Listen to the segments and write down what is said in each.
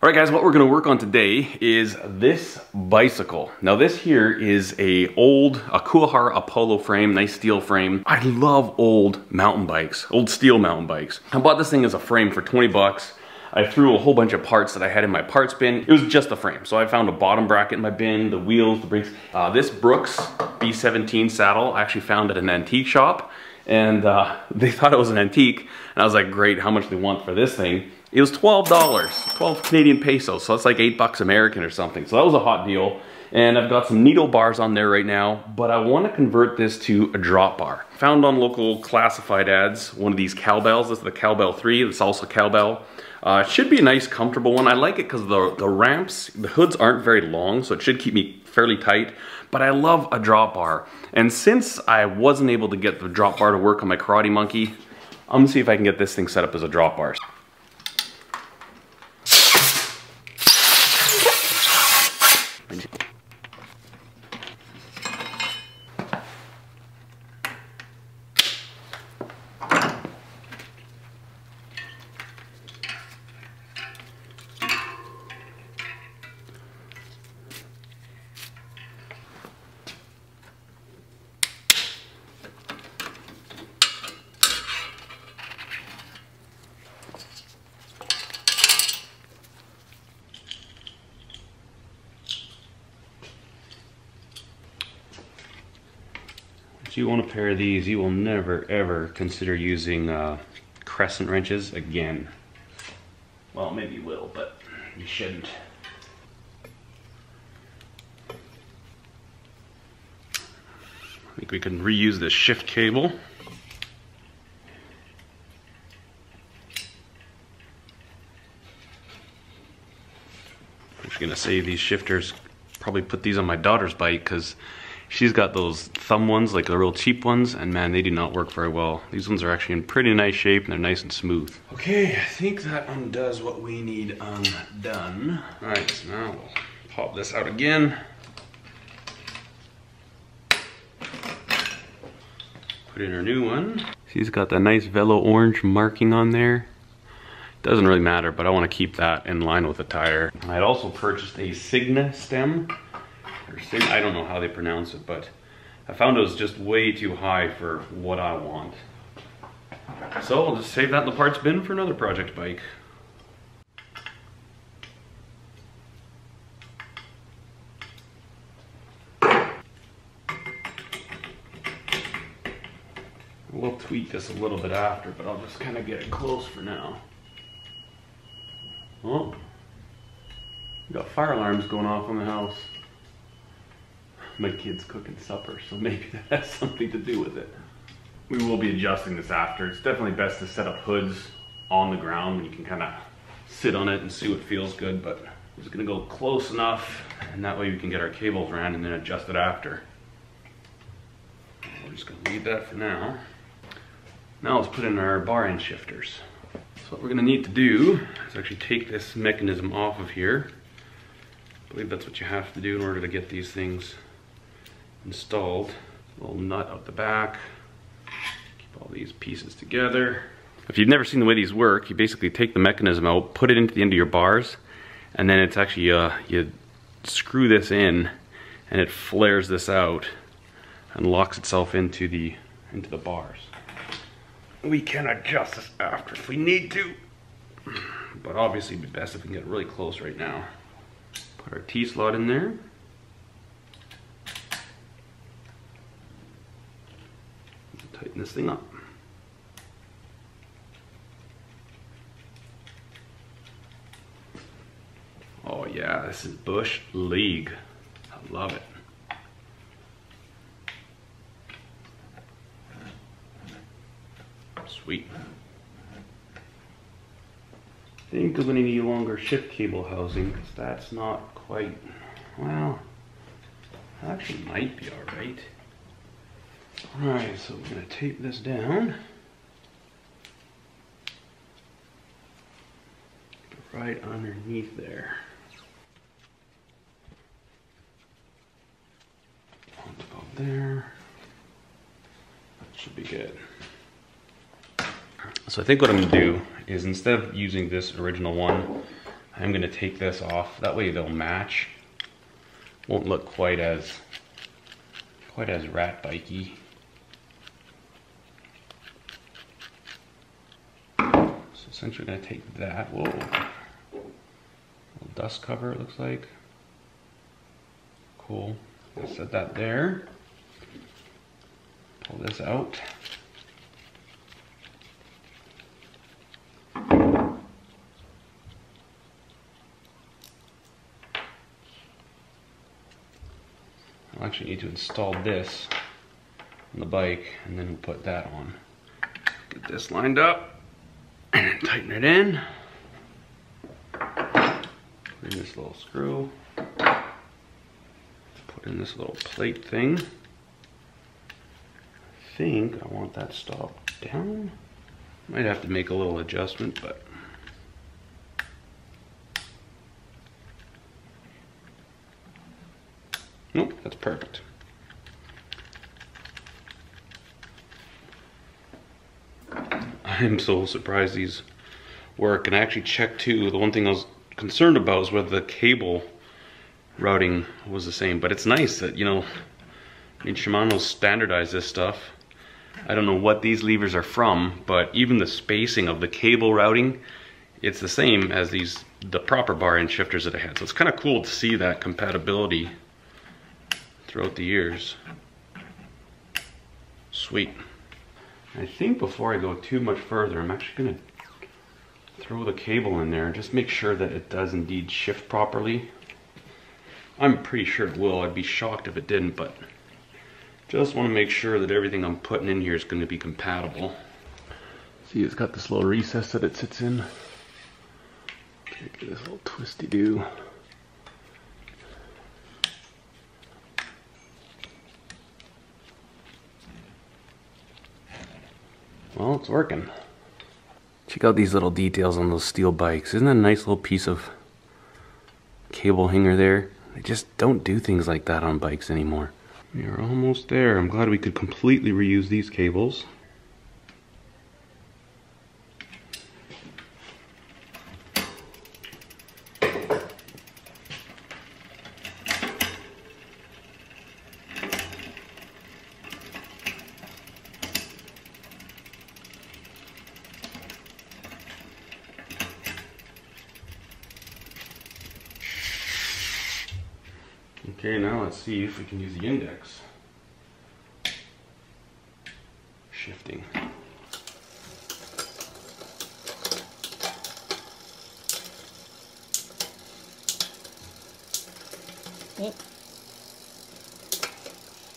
All right guys, what we're gonna work on today is this bicycle. Now this here is a Kuahara Apollo frame, nice steel frame. I love old mountain bikes, old steel mountain bikes. I bought this thing as a frame for 20 bucks. I threw a whole bunch of parts that I had in my parts bin. It was just a frame. So I found a bottom bracket in my bin, the wheels, the brakes. This Brooks B17 saddle I actually found at an antique shop, and they thought it was an antique. And I was like, great, how much do they want for this thing? It was $12, 12 Canadian pesos, so that's like 8 bucks American or something. So that was a hot deal. And I've got some needle bars on there right now, but I want to convert this to a drop bar. Found on local classified ads, one of these cowbells. This is the Cowbell 3, the salsa cowbell. It should be a nice, comfortable one. I like it because the ramps, the hoods aren't very long, so it should keep me fairly tight. But I love a drop bar. And since I wasn't able to get the drop bar to work on my Karate Monkey, I'm gonna see if I can get this thing set up as a drop bar. If you want a pair of these, you will never ever consider using crescent wrenches again. Well, maybe you will, but you shouldn't. I think we can reuse this shift cable. I'm just gonna save these shifters. Probably put these on my daughter's bike because she's got those thumb ones, like the real cheap ones, and man, they do not work very well. These ones are actually in pretty nice shape and they're nice and smooth. Okay, I think that undoes what we need undone. All right, so now we'll pop this out again. Put in our new one. She's got that nice Velo orange marking on there. Doesn't really matter, but I want to keep that in line with the tire. I had also purchased a Signa stem. I don't know how they pronounce it, but I found it was just way too high for what I want. So I'll just save that in the parts bin for another project bike. We'll tweak this a little bit after, but I'll just kind of get it close for now. Oh, we got fire alarms going off in the house. My kid's cooking supper, so maybe that has something to do with it. We will be adjusting this after. It's definitely best to set up hoods on the ground when you can kind of sit on it and see what feels good, but I'm just gonna go close enough, and that way we can get our cables ran and then adjust it after. We're just gonna leave that for now. Now let's put in our bar end shifters. So what we're gonna need to do is actually take this mechanism off of here. I believe that's what you have to do in order to get these things installed. A little nut out the back. Keep all these pieces together. If you've never seen the way these work, you basically take the mechanism out, put it into the end of your bars, and then it's actually, you screw this in, and it flares this out and locks itself into the bars. We can adjust this after if we need to, but obviously it'd be best if we can get really close right now. Put our T-slot in there. Tighten this thing up. Oh yeah, this is Bush League. I love it. Sweet. I think I'm going to need a longer shift cable housing because that's not quite, well, actually might be alright. Alright, so we're going to tape this down. Right underneath there. On top there. That should be good. So I think what I'm going to do is, instead of using this original one, I'm gonna take this off. That way they'll match. Won't look quite as rat bikey. So essentially gonna take that. Whoa. Little dust cover it looks like. Cool. I'll set that there. Pull this out. I'll actually need to install this on the bike and then we'll put that on. Get this lined up and tighten it in. Put in this little screw. Put in this little plate thing. I think I want that stopped down. Might have to make a little adjustment, but nope, that's perfect. I'm so surprised these work, and I actually checked too. The one thing I was concerned about was whether the cable routing was the same, but it's nice that, you know, I mean, Shimano's standardized this stuff. I don't know what these levers are from, but even the spacing of the cable routing, it's the same as the proper bar end shifters that I had. So it's kind of cool to see that compatibility throughout the years. Sweet. I think before I go too much further, I'm actually gonna throw the cable in there and just make sure that it does indeed shift properly. I'm pretty sure it will. I'd be shocked if it didn't, but just want to make sure that everything I'm putting in here is going to be compatible. See, it's got this little recess that it sits in. Get this little twisty-do. Well, it's working. Check out these little details on those steel bikes. Isn't that a nice little piece of cable hanger there? They just don't do things like that on bikes anymore. We are almost there. I'm glad we could completely reuse these cables. Okay, now let's see if we can use the index. Shifting. Yep.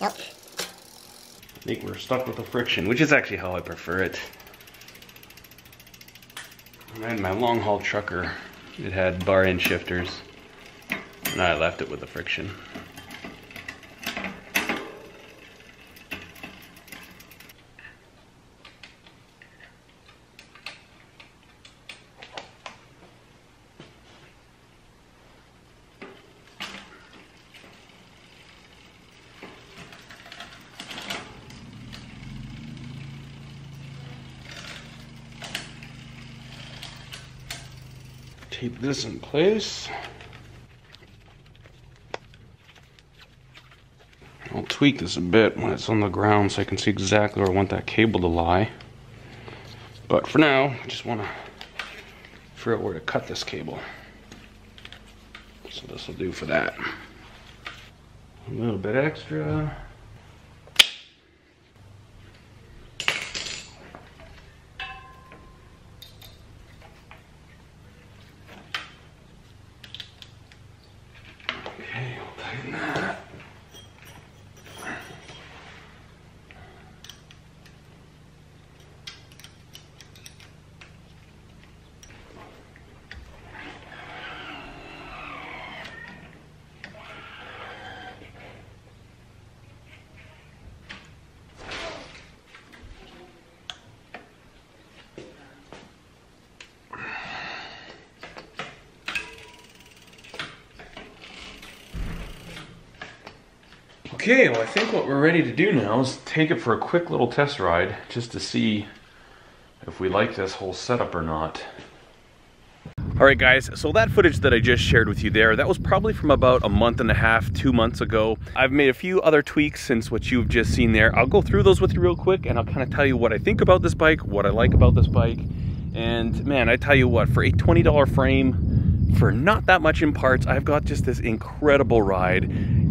I think we're stuck with the friction, which is actually how I prefer it. I had my long haul trucker. It had bar end shifters, and I left it with the friction. Tape this in place. I'll tweak this a bit when it's on the ground so I can see exactly where I want that cable to lie. But for now, I just want to figure out where to cut this cable. So this will do for that. A little bit extra. Okay, we'll tighten that. Okay, well I think what we're ready to do now is take it for a quick little test ride just to see if we like this whole setup or not. All right, guys, so that footage that I just shared with you there, that was probably from about a month and a half, 2 months ago. I've made a few other tweaks since what you've just seen there. I'll go through those with you real quick, and I'll kind of tell you what I think about this bike, what I like about this bike. And man, I tell you what, for a $20 frame, for not that much in parts, I've got just this incredible ride.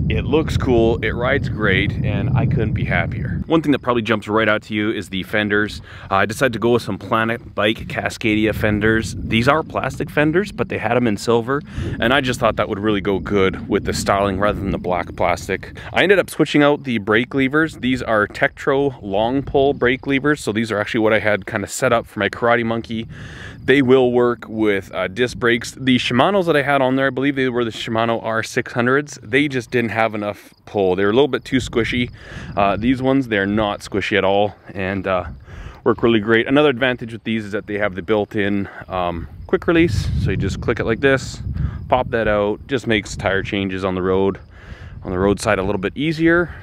It looks cool, it rides great, and I couldn't be happier. One thing that probably jumps right out to you is the fenders. I decided to go with some Planet Bike Cascadia fenders. These are plastic fenders, but they had them in silver, and I just thought that would really go good with the styling rather than the black plastic. I ended up switching out the brake levers. These are Tektro long pull brake levers, so these are actually what I had kind of set up for my Karate Monkey. They will work with disc brakes. The Shimano's that I had on there, I believe they were the Shimano R600s. They just didn't have enough pull. They're a little bit too squishy. These ones, they're not squishy at all, and work really great. Another advantage with these is that they have the built-in quick release. So you just click it like this, pop that out. Just makes tire changes on the roadside a little bit easier.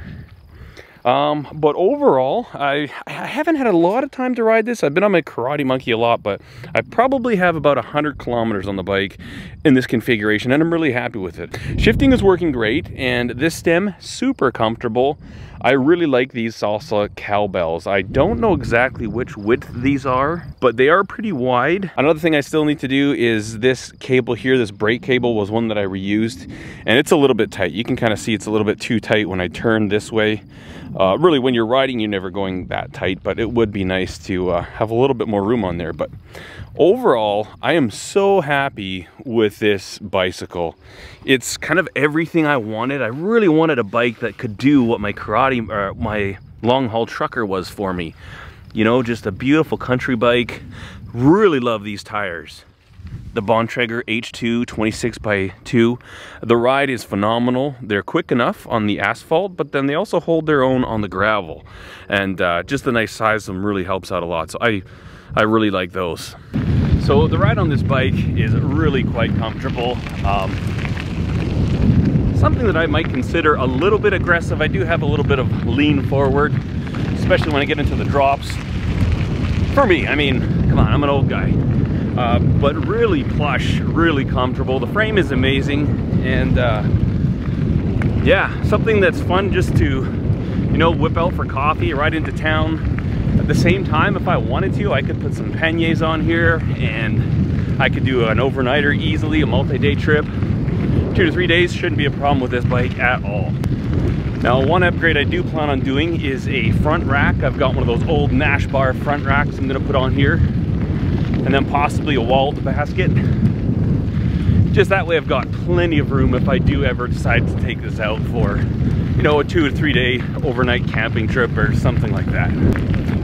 But overall, I haven't had a lot of time to ride this. I've been on my Karate Monkey a lot, but I probably have about 100 kilometers on the bike in this configuration, and I'm really happy with it. Shifting is working great, and this stem, super comfortable. I really like these salsa cowbells. I don't know exactly which width these are, but they are pretty wide. Another thing I still need to do is this cable here, this brake cable was one that I reused, and it's a little bit tight. You can kind of see it's a little bit too tight when I turn this way. Really, when you're riding, you're never going that tight, but it would be nice to have a little bit more room on there. But overall, I am so happy with this bicycle. It's kind of everything I wanted. I really wanted a bike that could do what my my long haul trucker was for me. You know, just a beautiful country bike. Really love these tires. The Bontrager H2 26x2. The ride is phenomenal. They're quick enough on the asphalt, but then they also hold their own on the gravel. And just the nice size of them really helps out a lot. So I really like those. So the ride on this bike is really quite comfortable. Something that I might consider a little bit aggressive. I do have a little bit of lean forward, especially when I get into the drops. For me, I mean, come on, I'm an old guy. But really plush, really comfortable. The frame is amazing, and yeah, something that's fun just to, you know, whip out for coffee, ride into town. At the same time, if I wanted to, I could put some panniers on here, and I could do an overnighter easily, a multi-day trip. 2 to 3 days shouldn't be a problem with this bike at all. Now, one upgrade I do plan on doing is a front rack. I've got one of those old Nash bar front racks I'm gonna put on here, and then possibly a walled basket. Just that way I've got plenty of room if I do ever decide to take this out for, you know, a 2 to 3 day overnight camping trip or something like that.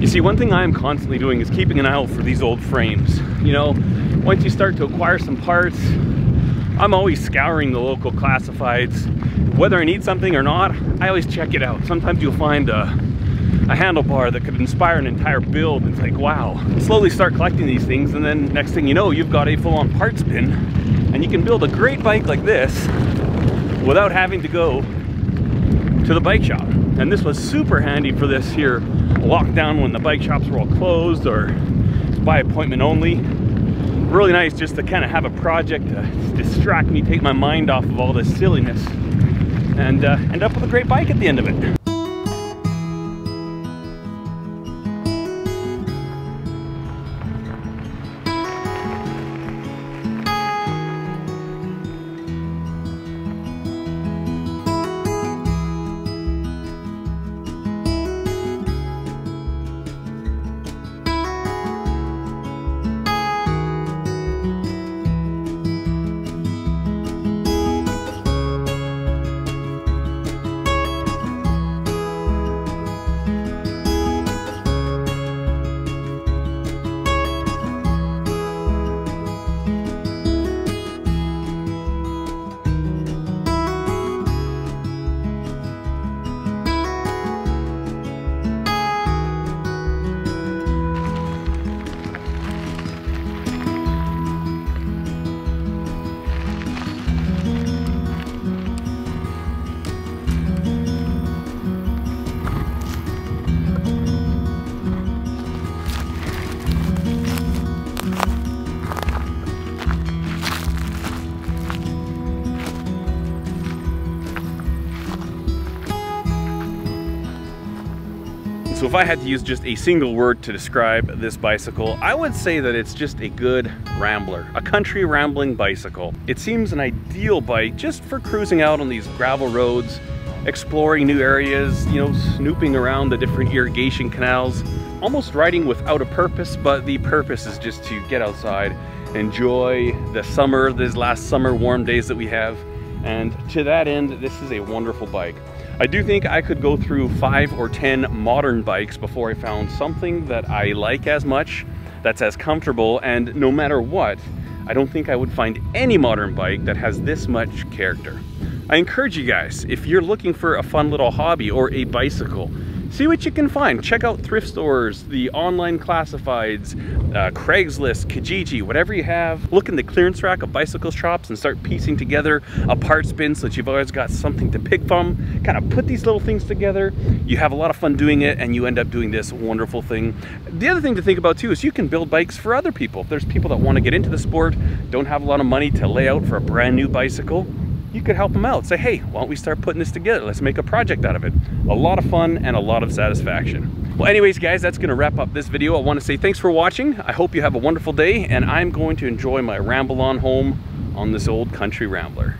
You see, one thing I'm constantly doing is keeping an eye out for these old frames. You know, once you start to acquire some parts, I'm always scouring the local classifieds. Whether I need something or not, I always check it out. Sometimes you'll find a handlebar that could inspire an entire build. And it's like, wow. Slowly start collecting these things, and then next thing you know, you've got a full-on parts bin, and you can build a great bike like this without having to go to the bike shop. And this was super handy for this here lockdown when the bike shops were all closed or by appointment only. Really nice just to kind of have a project to distract me, take my mind off of all this silliness, and end up with a great bike at the end of it. So if I had to use just a single word to describe this bicycle, I would say that it's just a good rambler, a country rambling bicycle. It seems an ideal bike just for cruising out on these gravel roads, exploring new areas, you know, snooping around the different irrigation canals, almost riding without a purpose, but the purpose is just to get outside, enjoy the summer, these last summer warm days that we have. And to that end, this is a wonderful bike. I do think I could go through 5 or 10 modern bikes before I found something that I like as much, that's as comfortable, and no matter what, I don't think I would find any modern bike that has this much character. I encourage you guys, if you're looking for a fun little hobby or a bicycle, see what you can find. Check out thrift stores, the online classifieds, Craigslist, Kijiji, whatever you have. Look in the clearance rack of bicycle shops and start piecing together a parts bin so that you've always got something to pick from. Kind of put these little things together. You have a lot of fun doing it and you end up doing this wonderful thing. The other thing to think about too is you can build bikes for other people. If there's people that want to get into the sport, don't have a lot of money to lay out for a brand new bicycle, you could help them out. Say, hey, why don't we start putting this together? Let's make a project out of it. A lot of fun and a lot of satisfaction. Well, anyways, guys, that's gonna wrap up this video. I wanna say thanks for watching. I hope you have a wonderful day, and I'm going to enjoy my ramble on home on this old country rambler.